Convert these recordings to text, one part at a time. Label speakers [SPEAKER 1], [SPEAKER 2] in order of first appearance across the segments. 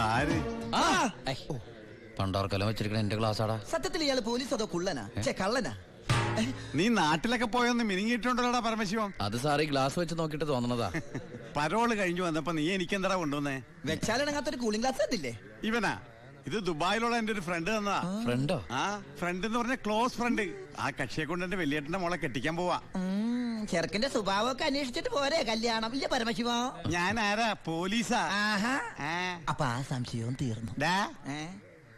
[SPEAKER 1] ആര്?
[SPEAKER 2] പണ്ടോർക്കെല്ലാം വെച്ചിരിക്കണ എന്റെ ക്ലാസ്സാടാ.
[SPEAKER 3] സത്യത്തിൽ ഇയാള് പോലീസ് അതോ കുള്ളനാ കള്ളനാ?
[SPEAKER 1] നീ നാട്ടിലൊക്കെ പോയൊന്ന് മിനിങ്ങിയിട്ടുണ്ടല്ലോടാ പരമശിവം.
[SPEAKER 2] അത് സാറി ഗ്ലാസ് വെച്ച് നോക്കിട്ട് തോന്നണതാ.
[SPEAKER 1] പരോള് കഴിഞ്ഞു വന്നപ്പോ നീ എനിക്കെന്താ കൊണ്ടുവന്നേ?
[SPEAKER 3] വെച്ചാലങ്ങനത്തൊരു കൂളിംഗ് ഗ്ലാസ് തന്നില്ലേ?
[SPEAKER 1] ഇവനാ? ഇത് ദുബായിലുള്ള എന്റെ ഒരു ഫ്രണ്ട് തന്നതാ.
[SPEAKER 2] ഫ്രണ്ടോ?
[SPEAKER 1] ആ ഫ്രണ്ട് എന്ന് പറഞ്ഞ ക്ലോസ് ഫ്രണ്ട്. ആ കക്ഷിയെ കൊണ്ട് എന്റെ വലിയേട്ടന്റെ മോളെ കെട്ടിക്കാൻ പോവാ.
[SPEAKER 3] ചെറുക്കന്റെ സ്വഭാവമൊക്കെ അന്വേഷിച്ചിട്ട് പോരെ കല്യാണം? ഇല്ല പരമശിവ,
[SPEAKER 1] ഞാൻ ആരാ? പോലീസാ.
[SPEAKER 3] അപ്പൊ ആ സംശയവും തീർന്നു.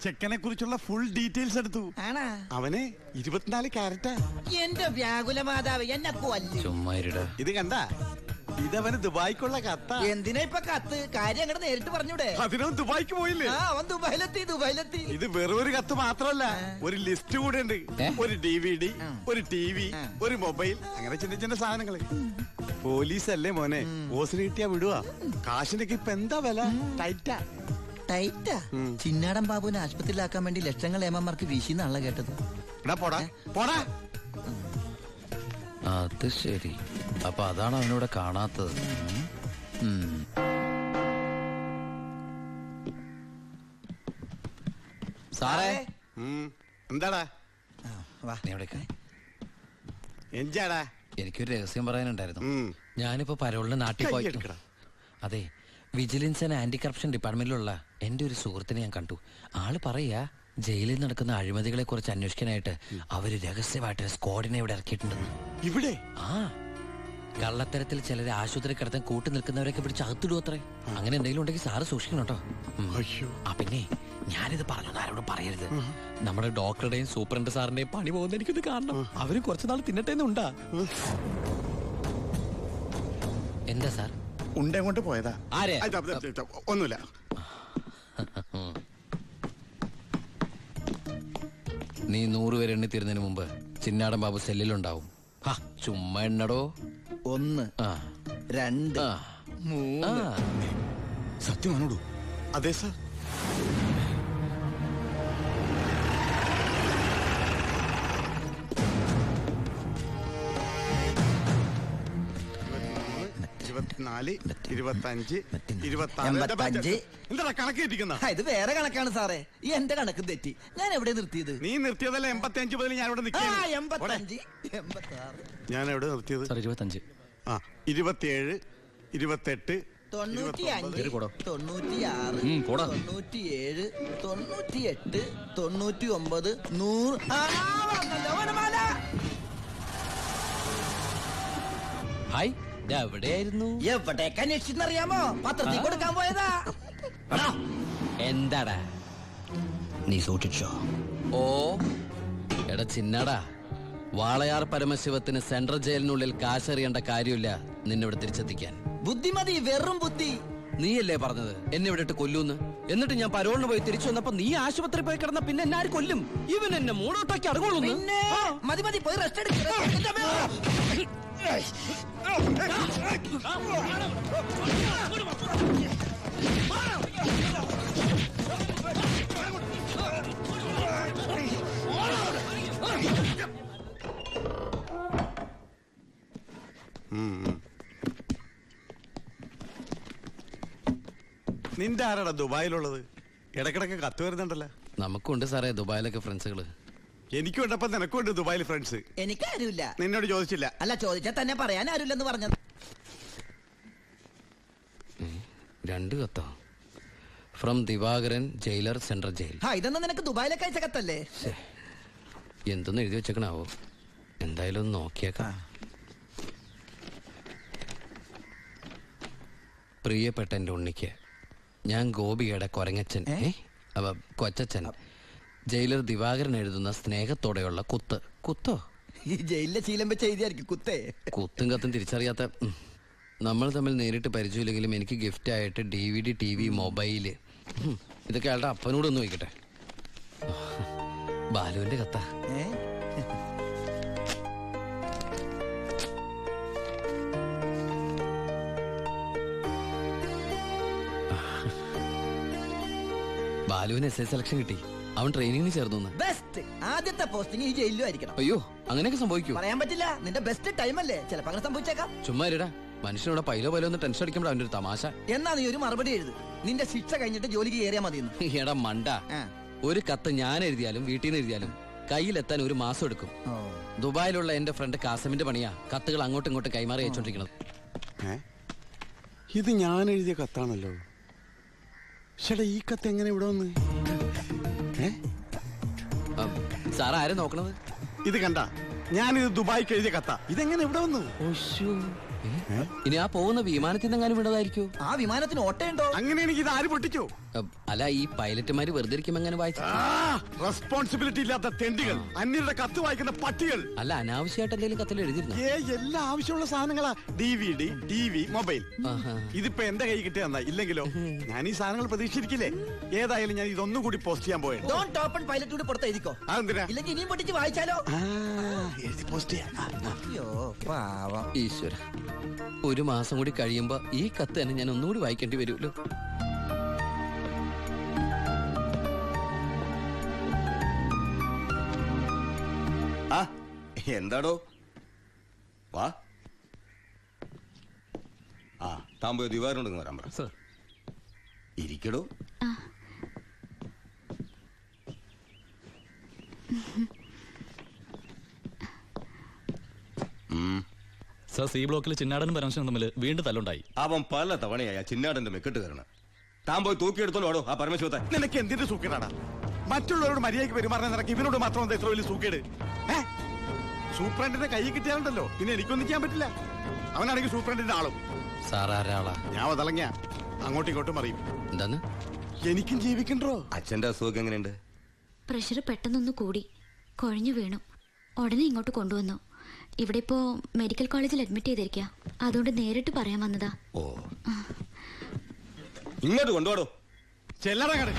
[SPEAKER 1] ചെക്കനെ കുറിച്ചുള്ള ഫുൾ ഡീറ്റെയിൽസ് എടുത്തു. അവന് 24 ക്യാരറ്റാ.
[SPEAKER 3] എന്റെ വ്യാകുല മാതാവ്, എന്നെ കൊല്ലും.
[SPEAKER 2] ചുമ്മാ ഇരുടാ.
[SPEAKER 1] ഇത് കണ്ട, ഇതവന് ദുബായിക്കുള്ള കത്ത.
[SPEAKER 3] എന്തിനാ ഇപ്പൊ കത്ത്? കാര്യം അങ്ങോട്ട് നേരിട്ട് പറഞ്ഞൂടെ?
[SPEAKER 1] അതിനും ദുബായിക്ക് പോയില്ലേ?
[SPEAKER 3] അവൻ ദുബായിലെത്തി.
[SPEAKER 1] ഇത് വെറും ഒരു കത്ത് മാത്രമല്ല, ഒരു ലിസ്റ്റ് കൂടെ ഉണ്ട്. ഒരു DVD, ഒരു TV, ഒരു മൊബൈൽ, അങ്ങനെ ചിന്ന ചിന്ന സാധനങ്ങള്. പോലീസല്ലേ മോനെ, ഓസിന് കിട്ടിയാ വിടുവാ. കാശിനൊക്കെ ഇപ്പൊ എന്താ വില? ടൈറ്റാ.
[SPEAKER 3] ചിന്നാടൻ ബാബുവിനെ ആശുപത്രിയിലാക്കാൻ വേണ്ടി ലക്ഷങ്ങൾ ഏമാർക്ക് വീശിന്നാണല്ലോ കേട്ടത്.
[SPEAKER 1] പോടാ.
[SPEAKER 2] അത് ശരി, അപ്പൊ അതാണ് അവനോട് കാണാത്തത്. സാറേ.
[SPEAKER 1] എന്താടാ?
[SPEAKER 2] എന്താടാ? എനിക്കൊരു രഹസ്യം പറയാനുണ്ടായിരുന്നു. ഞാനിപ്പോ പരോളിന് നാട്ടിൽ പോയി. അതെ, വിജിലൻസ് ആൻഡ് ആന്റി കറപ്ഷൻ ഡിപ്പാർട്ട്മെന്റിലുള്ള എന്റെ ഒരു സുഹൃത്തിനെ ഞാൻ കണ്ടു. ആള് പറയാ ജയിലിൽ നടക്കുന്ന അഴിമതികളെ കുറിച്ച് അന്വേഷിക്കാനായിട്ട് അവര് രഹസ്യമായിട്ട് സ്ക്വാഡിനെ ഇവിടെ ഇറക്കിയിട്ടുണ്ടെന്ന്.
[SPEAKER 1] ഇവിടെ?
[SPEAKER 2] ആ, കള്ളത്തരത്തിൽ ചിലരെ ആശുപത്രി കിടത്താൻ കൂട്ടി നിൽക്കുന്നവരൊക്കെ പിടിച്ച് അകത്തിടും അത്രേ. അങ്ങനെ എന്തെങ്കിലും ഉണ്ടെങ്കിൽ സാറ് സൂക്ഷിക്കണം കേട്ടോ. പിന്നെ ഞാനിത് പറഞ്ഞു, ആരോടും പറയരുത്. നമ്മുടെ ഡോക്ടറുടെയും സൂപ്രണ്ട് സാറിന്റെയും പണി പോകുന്ന എനിക്കിത് കാണണം. അവരും കുറച്ചുനാൾ തിന്നട്ടേന്നുണ്ടാ. എന്താ സാർ?
[SPEAKER 1] ഉണ്ടെങ്ങോട്ട് പോയതാ?
[SPEAKER 2] ആരെ?
[SPEAKER 1] ഒന്നുമില്ല.
[SPEAKER 2] നീ 100 പേര് എണ്ണി തീരുന്നതിന് മുമ്പ് ചിന്നാടൻ ബാബു സെല്ലിലുണ്ടാവും. ചുമ്മാ എണ്ണടോ.
[SPEAKER 3] 1 2 3.
[SPEAKER 1] സത്യമാണോടോ? അതെ സാർ. എന്താ കണക്കിരിക്കുന്ന?
[SPEAKER 3] ഇത് വേറെ കണക്കാണ് സാറേ. എന്റെ കണക്ക് തെറ്റി. ഞാൻ എവിടെ നിർത്തിയത്?
[SPEAKER 1] നീ നിർത്തിയതല്ല 85 മുതൽ ഞാൻ ഇവിടെ നിൽക്കാം.
[SPEAKER 3] 85 86.
[SPEAKER 1] ഞാൻ എവിടെ നിർത്തിയത്?
[SPEAKER 2] 25.
[SPEAKER 1] 27 28
[SPEAKER 3] 95 96 97 98 99 100.
[SPEAKER 2] ഹായ്, എവിടെയായിരുന്നു?
[SPEAKER 3] എവിടേക്ക് അന്വേഷിച്ചെന്നറിയാമോ? പത്രത്തിൽ കൊടുക്കാൻ പോയതാ.
[SPEAKER 2] എന്താടാ
[SPEAKER 3] നീ സൂക്ഷിച്ചോ?
[SPEAKER 2] ഓ എടാ ചിന്നടാ, വാളയാർ പരമശിവത്തിന് സെൻട്രൽ ജയിലിനുള്ളിൽ കാശറിയേണ്ട കാര്യമില്ല നിന്നിവിടെ തിരിച്ചെത്തിക്കാൻ.
[SPEAKER 3] ബുദ്ധിമതി, വെറും ബുദ്ധി.
[SPEAKER 2] നീയല്ലേ പറഞ്ഞത് എന്നെ ഇവിടെ ഇട്ട് കൊല്ലൂന്ന്? എന്നിട്ട് ഞാൻ പരോളിന് പോയി തിരിച്ചു വന്നപ്പോ നീ ആശുപത്രി പോയി കിടന്ന പിന്നെ എന്നെ ആര് കൊല്ലും? ഇവൻ എന്നെ മൂടോട്ടാക്കി അടങ്ങുള്ളൂ.
[SPEAKER 3] മതി പോയി റെസ്റ്റ് എടുക്ക.
[SPEAKER 1] നിന്റെ ആരാടാ ദുബായിലുള്ളത്? ഇടക്കിടക്ക് കത്ത് വരുന്നുണ്ടല്ലോ.
[SPEAKER 2] നമുക്കുണ്ട് സാറേ ദുബായിലൊക്കെ ഫ്രണ്ട്സുകള്.
[SPEAKER 1] എനിക്കുണ്ടപ്പോ നിനക്കുണ്ട് ദുബായിൽ ഫ്രണ്ട്സ്.
[SPEAKER 3] എനിക്കാരുമില്ല.
[SPEAKER 1] നിന്നോട് ചോദിച്ചില്ല?
[SPEAKER 3] അല്ല, ചോദിച്ചാൽ തന്നെ പറയാൻ ആരുമില്ലെന്ന് പറഞ്ഞത്.
[SPEAKER 2] 2 കത്തോ? From Divakaran, jailer, central jail.
[SPEAKER 3] ഇതൊന്നും നിനക്ക് ദുബായിലൊക്കെ അയച്ച കത്തല്ലേ?
[SPEAKER 2] എന്തൊന്നും എഴുതി വെച്ചേക്കണാവോ? എന്തായാലും ഒന്ന് നോക്കിയേക്കാം. പ്രിയപ്പെട്ട എന്റെ ഉണ്ണിക്ക്, ഞാൻ ഗോപികയുടെ കൊരങ്ങച്ചൻ, കൊച്ചച്ചൻ, ജയിലർ ദിവാകരൻ എഴുതുന്ന സ്നേഹത്തോടെയുള്ള കുത്ത്. കുത്തോ?
[SPEAKER 3] ഈ ജയിലിലെ ശീലം വെച്ച് എഴുതിയായിരിക്കും കുത്തേ.
[SPEAKER 2] കുത്തും കത്തും തിരിച്ചറിയാത്ത നമ്മൾ തമ്മിൽ നേരിട്ട് പരിചയമില്ലെങ്കിലും എനിക്ക് ഗിഫ്റ്റ് ആയിട്ട് DVD, TV, മൊബൈല്, ഇതൊക്കെ അയാളുടെ അപ്പനോടൊന്ന് ചോദിക്കട്ടെ. ബാലുവിന്റെ കത്ത. ബാലുവിന് SS സെലക്ഷൻ കിട്ടി. അവൻ ട്രെയിനിങ്ങിന് ചേർന്നു.
[SPEAKER 3] ബെസ്റ്റ്. ആദ്യത്തെ പോസ്റ്റിംഗ് ഈ ജയിലിലും ആയിരിക്കണം.
[SPEAKER 2] അയ്യോ, അങ്ങനെയൊക്കെ സംഭവിക്കൂ?
[SPEAKER 3] പറയാൻ പറ്റില്ല. നിന്റെ ബെസ്റ്റ് ടൈം അല്ലേ, ചിലപ്പോ അങ്ങനെ സംഭവിച്ചേക്കാം.
[SPEAKER 2] ചുമ്മാ ഇരടാ, മനുഷ്യനോട് പൈലോ ഒന്ന് ടെൻഷൻ അടിക്കുമ്പോൾ അവന്റെ ഒരു തമാശ.
[SPEAKER 3] എന്നാ നീ ഒരു മറുപടി എഴുത്, നിന്റെ ശിക്ഷ കഴിഞ്ഞിട്ട് ജോലിക്ക് കയറിയാ മതി.
[SPEAKER 2] എടാ മണ്ട, ഒരു കത്ത് ഞാൻ എഴുതിയാലും വീട്ടിൽ നിന്ന് എഴുതിയാലും കയ്യിലെത്താൻ ഒരു മാസം എടുക്കും. ദുബായിലുള്ള എന്റെ ഫ്രണ്ട് കാസമിന്റെ പണിയാ കത്തുകൾ അങ്ങോട്ടും ഇങ്ങോട്ടും കൈമാറി അയച്ചോണ്ടിരിക്കുന്നത്.
[SPEAKER 1] ഇത് ഞാൻ എഴുതിയ കത്താണല്ലോ. ചേട്ടാ, ഈ കത്ത് എങ്ങനെ ഇവിടെ വന്ന്?
[SPEAKER 2] സാർ ആരും നോക്കണത്?
[SPEAKER 1] ഇത് കണ്ട, ഞാനിത് ദുബായിക്ക് എഴുതിയ കത്ത. ഇതെങ്ങനെ ഇവിടെ വന്നു?
[SPEAKER 2] ഇനി ആ പോകുന്ന വിമാനത്തിൽ നിന്നെങ്ങാനും വിടതായിരിക്കോ?
[SPEAKER 3] ആ വിമാനത്തിന് ഓട്ടയുണ്ടോ?
[SPEAKER 1] അങ്ങനെയാണെങ്കിൽ ഇത് ആര് പൊട്ടിച്ചോ?
[SPEAKER 2] അല്ല, ഈ പൈലറ്റുമാര് വെറുതെ ഇരിക്കും എങ്ങനെ വായിച്ചു?
[SPEAKER 1] റെസ്പോൺസിബിലിറ്റി ഇല്ലാത്ത തെണ്ടികൾ, അന്യരുടെ കത്ത് വായിക്കുന്ന പട്ടികൾ.
[SPEAKER 2] അല്ല, അനാവശ്യമായിട്ട് എന്തെങ്കിലും കത്തിൽ എഴുതിയിരുന്നു?
[SPEAKER 1] എല്ലാ ആവശ്യമുള്ള സാധനങ്ങളാ. DVD, TV, mobile. ഇതിപ്പോ എന്റെ കൈ കിട്ടിയ ഇല്ലെങ്കിലോ? ഞാൻ ഈ സാധനങ്ങൾ പ്രതീക്ഷിച്ചിരിക്കില്ലേ? ഏതായാലും ഞാൻ ഇതൊന്നും കൂടി പോസ്റ്റ് ചെയ്യാൻ പോയത്.
[SPEAKER 3] പൈലറ്റ് പുറത്ത് എഴുതിക്കോ.
[SPEAKER 1] അതെന്തിനാ?
[SPEAKER 3] ഇല്ലെങ്കിൽ ഇനിയും പൊട്ടിച്ച് വായിച്ചാലോ?
[SPEAKER 1] എഴുതി പോസ്റ്റ് ചെയ്യാം.
[SPEAKER 2] ഈശ്വര, ഒരു മാസം കൂടി കഴിയുമ്പോ ഈ കത്ത് തന്നെ ഞാൻ ഒന്നുകൂടി വായിക്കേണ്ടി വരുമല്ലോ.
[SPEAKER 4] എന്താടോ? വാ. താൻ പോയി ദിവാറിനോട് വരാൻ പറ. ഇരിക്കടോ.
[SPEAKER 5] സർ, സി ബ്ലോക്കിൽ ചിന്നാടനും പരമശിവനും തമ്മിൽ വീണ്ടും തല്ലുണ്ടായി.
[SPEAKER 4] അവൻ പല തവണയായ ചിന്നാടന്റെ മെക്കെട്ട് കയറണം. താൻ പോയി തൂക്കിയെടുത്തോളൂ ആടോ ആ പരമശിവത്തെ.
[SPEAKER 1] നിനക്ക് എന്തിന്റെ സൂക്കേടാണ്? മറ്റുള്ളവരോട് മര്യാദയ്ക്ക് പെരുമാറുന്ന നിനക്ക് ഇവനോട് മാത്രം എന്താ ഇത്ര വലിയ സൂക്കേട്? സൂപ്രണ്ടിന്റെ കൈ കിട്ടിയാലുണ്ടല്ലോ പിന്നെ എനിക്കൊന്നും ചെയ്യാൻ പറ്റില്ല. അവനാണെങ്കിൽ സൂപ്രണ്ടിന്റെ ആളും.
[SPEAKER 2] സാറാരാളാ?
[SPEAKER 1] ഞാൻ വതളങ്ങിയ അങ്ങോട്ടും ഇങ്ങോട്ടും അറിയും.
[SPEAKER 2] എന്താന്ന്?
[SPEAKER 1] എനിക്കും ജീവിക്കണ്ടോ?
[SPEAKER 4] അച്ഛന്റെ അസുഖം എങ്ങനെയുണ്ട്?
[SPEAKER 6] പ്രഷർ പെട്ടെന്നൊന്ന് കൂടി, കുഴഞ്ഞു വീണു. ഉടനെ ഇങ്ങോട്ട് കൊണ്ടുവന്നു. ഇവിടെ ഇപ്പോ മെഡിക്കൽ കോളേജിൽ അഡ്മിറ്റ് ചെയ്തിരിക്കുക. അതുകൊണ്ട് നേരിട്ട് പറയാൻ വന്നതാ.
[SPEAKER 4] ഓ, ഇങ്ങോട്ട് കൊണ്ടുപോടോ.
[SPEAKER 1] ചെല്ലട കട.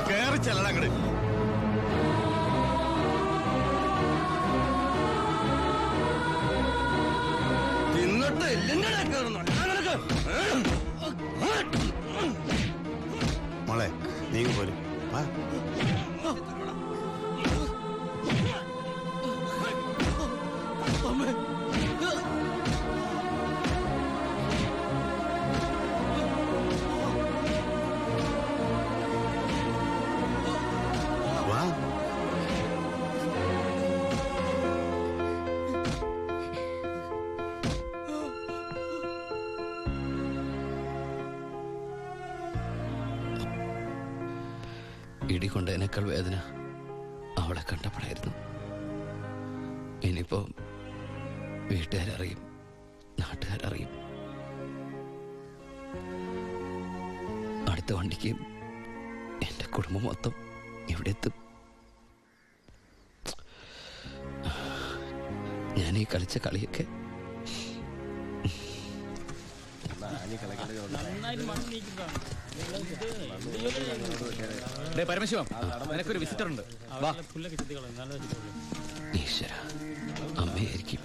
[SPEAKER 1] കേറി ചെല്ലട കട. മോളെ, നീ പോലും വാ.
[SPEAKER 2] ഇടികൊണ്ട് എന്നെക്കാൾ വേദന അവളെ കണ്ടപ്പോഴായിരുന്നു. ഇനിയിപ്പോ വീട്ടുകാരറിയും, നാട്ടുകാരറിയും. അടുത്ത വണ്ടിക്ക് എന്റെ കുടുംബം മൊത്തം ഇവിടെ എത്തും. ഞാൻ ഈ കളിച്ച കളിയൊക്കെ
[SPEAKER 5] പരമശിവം, നിനക്കൊരു വിസിറ്റർ ഉണ്ട്.
[SPEAKER 2] ഈശ്വര, അമ്മയായിരിക്കും.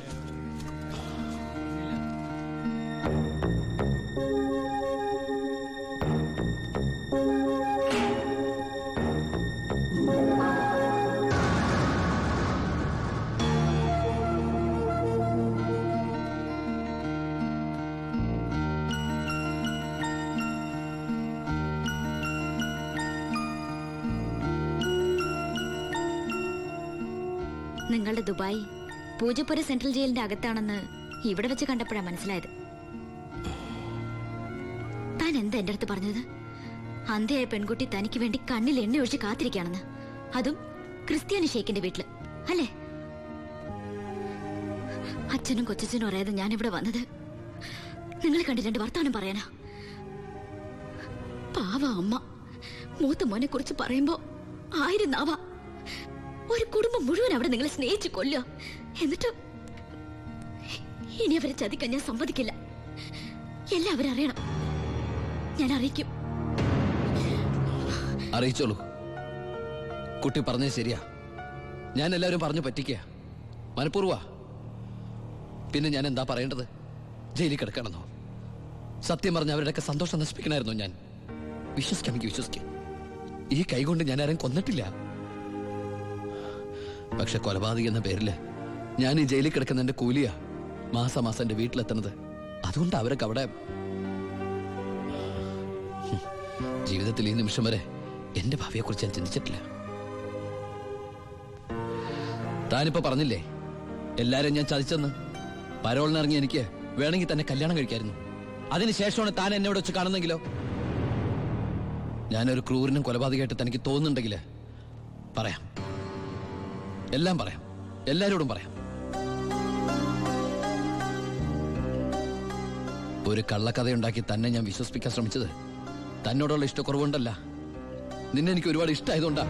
[SPEAKER 6] നിങ്ങളുടെ ദുബായ് പൂജപ്പുര സെൻട്രൽ ജയിലിന്റെ അകത്താണെന്ന് ഇവിടെ വെച്ച് കണ്ടപ്പോഴാണ് മനസ്സിലായത്. താൻ എന്താ എന്റെ അടുത്ത് പറഞ്ഞത്? അന്ധയായ പെൺകുട്ടി തനിക്ക് വേണ്ടി കണ്ണിൽ എണ്ണ ഒഴിച്ച് കാത്തിരിക്കുകയാണെന്ന്. അതും ക്രിസ്ത്യാനി ഷേക്കിന്റെ വീട്ടില്, അല്ലേ? അച്ഛനും കൊച്ചച്ഛനും അറിയാതെ ഞാൻ ഇവിടെ വന്നത് നിങ്ങളെ കണ്ട് രണ്ട് വർത്താനം പറയാനാ. പാവ അമ്മ മൂത്ത മോനെ കുറിച്ച് പറയുമ്പോ 1000 നാവാ. ഒരു കുടുംബം മുഴുവൻ അവിടെ നിങ്ങളെ സ്നേഹിച്ചു കൊല്ലുക. എന്നിട്ട് ഇനി അവരെ ചതിക്കാൻ ഞാൻ സമ്മതിക്കില്ല. എല്ലാവരും അറിയണം. ഞാൻ അറിയിക്കും.
[SPEAKER 2] അറിയിച്ചോളൂ. കുട്ടി പറഞ്ഞത് ശരിയാ. ഞാൻ എല്ലാവരും പറഞ്ഞു പറ്റിക്കുക, മനഃപൂർവ്വ. പിന്നെ ഞാൻ എന്താ പറയേണ്ടത്? ജയിലിൽ കിടക്കണമെന്നോ? സത്യം പറഞ്ഞ അവരുടെയൊക്കെ സന്തോഷം നശിപ്പിക്കണമായിരുന്നു ഞാൻ. വിശ്വസിക്കാമെങ്കിൽ വിശ്വസിക്കാം, ഈ കൈകൊണ്ട് ഞാൻ ആരും കൊന്നിട്ടില്ല. പക്ഷെ കൊലപാതകം എന്ന പേരില് ഞാൻ ഈ ജയിലിൽ കിടക്കുന്നതിന്റെ കൂലിയാ മാസം മാസം എന്റെ വീട്ടിലെത്തുന്നത്. അതുകൊണ്ട് അവരൊക്കെ അവിടെ ജീവിതത്തിൽ ഈ നിമിഷം വരെ എന്റെ ഭാവിയെ കുറിച്ച് ഞാൻ ചിന്തിച്ചിട്ടില്ല. താനിപ്പോ പറഞ്ഞില്ലേ എല്ലാരും ഞാൻ ചതിച്ചെന്ന്. പരോളിനിറങ്ങി എനിക്ക് വേണമെങ്കിൽ തന്നെ കല്യാണം കഴിക്കായിരുന്നു. അതിനുശേഷമാണ് താൻ എന്നെ ഇവിടെ വെച്ച് കാണുന്നെങ്കിലോ? ഞാനൊരു ക്രൂരനും കൊലപാതകമായിട്ട് തനിക്ക് തോന്നുന്നുണ്ടെങ്കിൽ പറയാം, എല്ലാം പറയാം, എല്ലാരോടും പറയാം. ഒരു കള്ളക്കഥയുണ്ടാക്കി തന്നെ ഞാൻ വിശ്വസിപ്പിക്കാൻ ശ്രമിച്ചത് തന്നോടുള്ള ഇഷ്ടക്കുറവുണ്ടല്ല, നിന്നെ എനിക്ക് ഒരുപാട് ഇഷ്ടമായതുകൊണ്ടാ.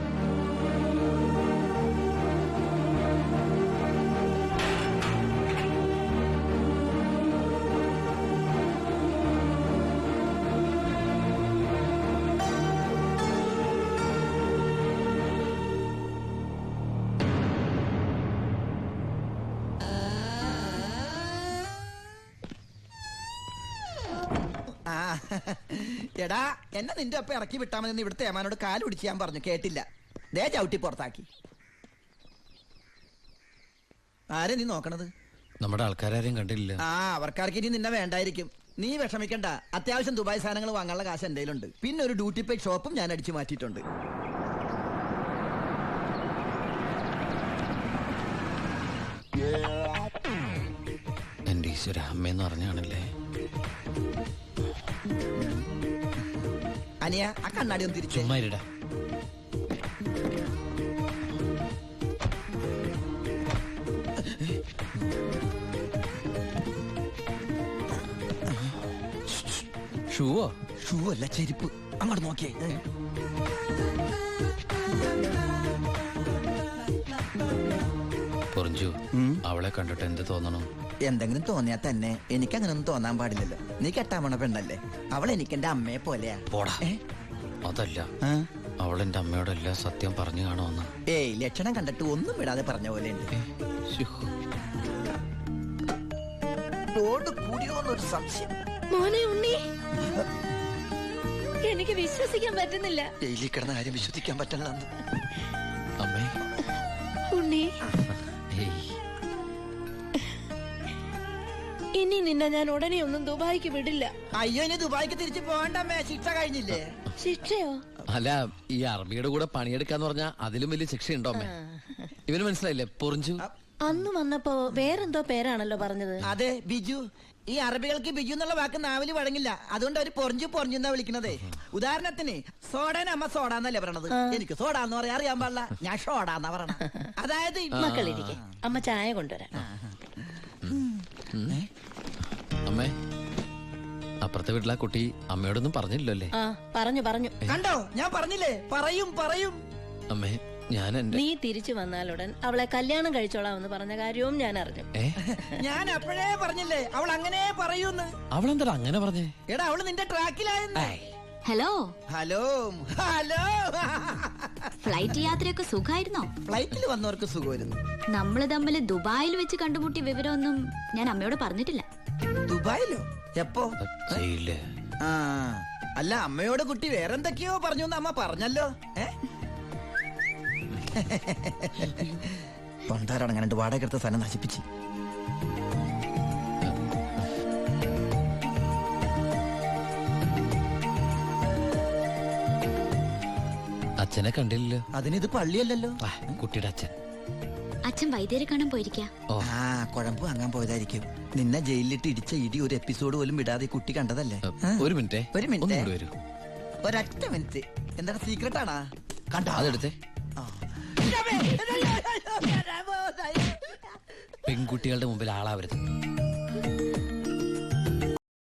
[SPEAKER 3] എടാ, എന്നെ നിന്റെ ഒപ്പം ഇറക്കി വിട്ടാ മതി. ഇവിടുത്തെ ഏമാനോട് കാല് പിടിച്ച് ഞാൻ പറഞ്ഞു, കേട്ടില്ല. ദേ ചവിട്ടി പുറത്താക്കി. ആരെ നീ നോക്കണത്?
[SPEAKER 2] നമ്മുടെ ആൾക്കാരും കണ്ടില്ല.
[SPEAKER 3] ആ, അവർക്കാർക്ക് ഇനി നിന്നെ വേണ്ടായിരിക്കും. നീ വിഷമിക്കണ്ട, അത്യാവശ്യം ദുബായ് സാധനങ്ങൾ വാങ്ങാനുള്ള കാശ് എന്റെ കയ്യിലുണ്ട്. പിന്നെ ഒരു ഡ്യൂട്ടി പെയ്ഡ് ഷോപ്പും ഞാൻ അടിച്ചു മാറ്റിയിട്ടുണ്ട്.
[SPEAKER 2] എന്റെ ഈശ്വര, അമ്മയെന്ന് പറഞ്ഞാണല്ലേ.
[SPEAKER 3] അനിയ, ആ കണ്ണാടി ഒന്ന് തിരിച്ചു.
[SPEAKER 2] ചുമ്മാരിടാ. ഷൂവോ?
[SPEAKER 3] ഷൂ അല്ല, ചെരുപ്പ്. അങ്ങോട്ട് നോക്കിയേ.
[SPEAKER 2] പൊറിഞ്ചു, അവളെ കണ്ടിട്ട് എന്ത് തോന്നണം?
[SPEAKER 3] എന്തെങ്കിലും തോന്നിയാ തന്നെ എനിക്കങ്ങനൊന്നും തോന്നാൻ പാടില്ലല്ലോ. നീ കെട്ടാമണ പെണ്ണല്ലേ, അവൾ എനിക്ക് എന്റെ അമ്മയെ പോലെയാ.
[SPEAKER 2] പോടാ. അതല്ല, അവളെന്റെ അമ്മയോടല്ല സത്യം പറഞ്ഞു കാണുമെന്ന്.
[SPEAKER 3] ഏയ്, ലക്ഷണം കണ്ടിട്ട് ഒന്നും വിടാതെ പറഞ്ഞ പോലെ ഉണ്ട്. കൂടിയോന്നൊരു സംശയം.
[SPEAKER 7] മോനെ ഉണ്ണി, എനിക്ക് വിശ്വസിക്കാൻ പറ്റുന്നില്ല.
[SPEAKER 3] ജയിലിൽ കിടന്ന കാര്യം വിശ്വസിക്കാൻ പറ്റില്ല.
[SPEAKER 2] അമ്മേ.
[SPEAKER 7] ഉണ്ണി, ഇനി നിന്നെ ഞാൻ ഉടനെ ഒന്നും ദുബായിക്ക് വിടില്ല.
[SPEAKER 3] അയ്യോ, ഇനി ദുബായിക്ക് തിരിച്ചു പോകണ്ടമ്മേ, ശിക്ഷ കഴിഞ്ഞില്ലേ?
[SPEAKER 7] ശിക്ഷയോ?
[SPEAKER 2] അല്ല, ഈ അറബിയുടെ കൂടെ പണിയെടുക്കാന്ന് പറഞ്ഞാ അതിലും വലിയ ശിക്ഷയുണ്ടോ അമ്മേ? ഇവന് മനസ്സിലായില്ലേ പൊറിഞ്ചു?
[SPEAKER 7] അന്ന് വന്നപ്പോ വേറെന്തോ പേരാണല്ലോ പറഞ്ഞത്.
[SPEAKER 3] അതെ, ബിജു. ഈ അറബികൾക്ക് ബിജു എന്നുള്ള വാക്ക് നാവില് വഴങ്ങില്ല. അതുകൊണ്ട് അവര് പൊറിഞ്ചു പൊറിഞ്ഞെന്നാ വിളിക്കണതേ. ഉദാഹരണത്തിന് സോഡേനെ അമ്മ സോഡാന്നല്ലേ പറയണത്. എനിക്ക് സോഡാന്ന് പറയാൻ അറിയാൻ പാടില്ല, ഞാൻ ഷോഡാന്നാ പറയണ. അതായത്
[SPEAKER 7] മക്കളിരിക്കെ, അമ്മ ചായ കൊണ്ടുവരാം.
[SPEAKER 2] അമ്മേ, അപ്പുറത്തെ വീട്ടിലെ കുട്ടി അമ്മയോടൊന്നും പറഞ്ഞില്ലല്ലേ?
[SPEAKER 7] ആ, പറഞ്ഞു പറഞ്ഞു.
[SPEAKER 3] കണ്ടോ, ഞാൻ പറഞ്ഞില്ലേ, പറയും പറയും.
[SPEAKER 2] അമ്മേ, ഞാൻ
[SPEAKER 7] നീ തിരിച്ചു വന്നാലുടൻ അവളെ കല്യാണം കഴിച്ചോളാമെന്ന് പറഞ്ഞ കാര്യവും ഞാൻ അറിഞ്ഞു.
[SPEAKER 3] ഞാൻ അപ്പോഴേ പറഞ്ഞില്ലേ അവൾ അങ്ങനെ പറയൂന്ന്.
[SPEAKER 2] അവളെന്താ അങ്ങനെ പറഞ്ഞേ?
[SPEAKER 3] എടാ, അവള് നിന്റെ ട്രാക്കിലായെന്ന്.
[SPEAKER 6] Hello
[SPEAKER 3] hello hello.
[SPEAKER 6] ഫ്ലൈറ്റ് യാത്രയൊക്കെ സുഖമായിരുന്നോ?
[SPEAKER 3] ഫ്ലൈറ്റിൽ വന്നവർക്ക് സുഖമായിരുന്നു.
[SPEAKER 6] നമ്മള് തമ്മിൽ ദുബായിൽ വെച്ച് കണ്ടുമുട്ടിയ വിവരമൊന്നും ഞാൻ അമ്മയോട് പറഞ്ഞിട്ടില്ല.
[SPEAKER 3] ദുബായിലോ? എപ്പോ?
[SPEAKER 2] ചെയ്യില്ലേ.
[SPEAKER 3] അല്ല, അമ്മയോട് കുട്ടി വേറെന്തൊക്കെയോ പറഞ്ഞു എന്ന് അമ്മ പറഞ്ഞല്ലോ. തൊണ്ടാരടങ്ങാണ്ട് വാടക എടുത്ത സ്ഥലം നശിപ്പിച്ച്.
[SPEAKER 2] അച്ഛനെ കണ്ടില്ലല്ലോ.
[SPEAKER 3] അതിനിത് പള്ളിയല്ലല്ലോ.
[SPEAKER 2] കുട്ടിയുടെ അച്ഛൻ.
[SPEAKER 6] അച്ഛൻ വൈദ്യരെ കാണാൻ പോയിരിക്കാ.
[SPEAKER 3] ആ, കുഴമ്പ് വാങ്ങാൻ പോയതായിരിക്കും. നിന്നെ ജയിലിലിട്ട് ഇടിച്ച ഇടി ഒരു എപ്പിസോഡ് പോലും വിടാതെ കുട്ടി കണ്ടതല്ലേ?
[SPEAKER 2] ഒരു മിനിറ്റ്,
[SPEAKER 3] ഒരു മിനിറ്റ്,
[SPEAKER 2] വരൂ.
[SPEAKER 3] ഒരൊറ്റ മിനിറ്റ്. എന്താണ് സീക്രട്ട് ആണാ? കണ്ടോ?
[SPEAKER 2] അതെടുത്തേ. പെൺകുട്ടികളുടെ മുമ്പിൽ ആളാവരുത്.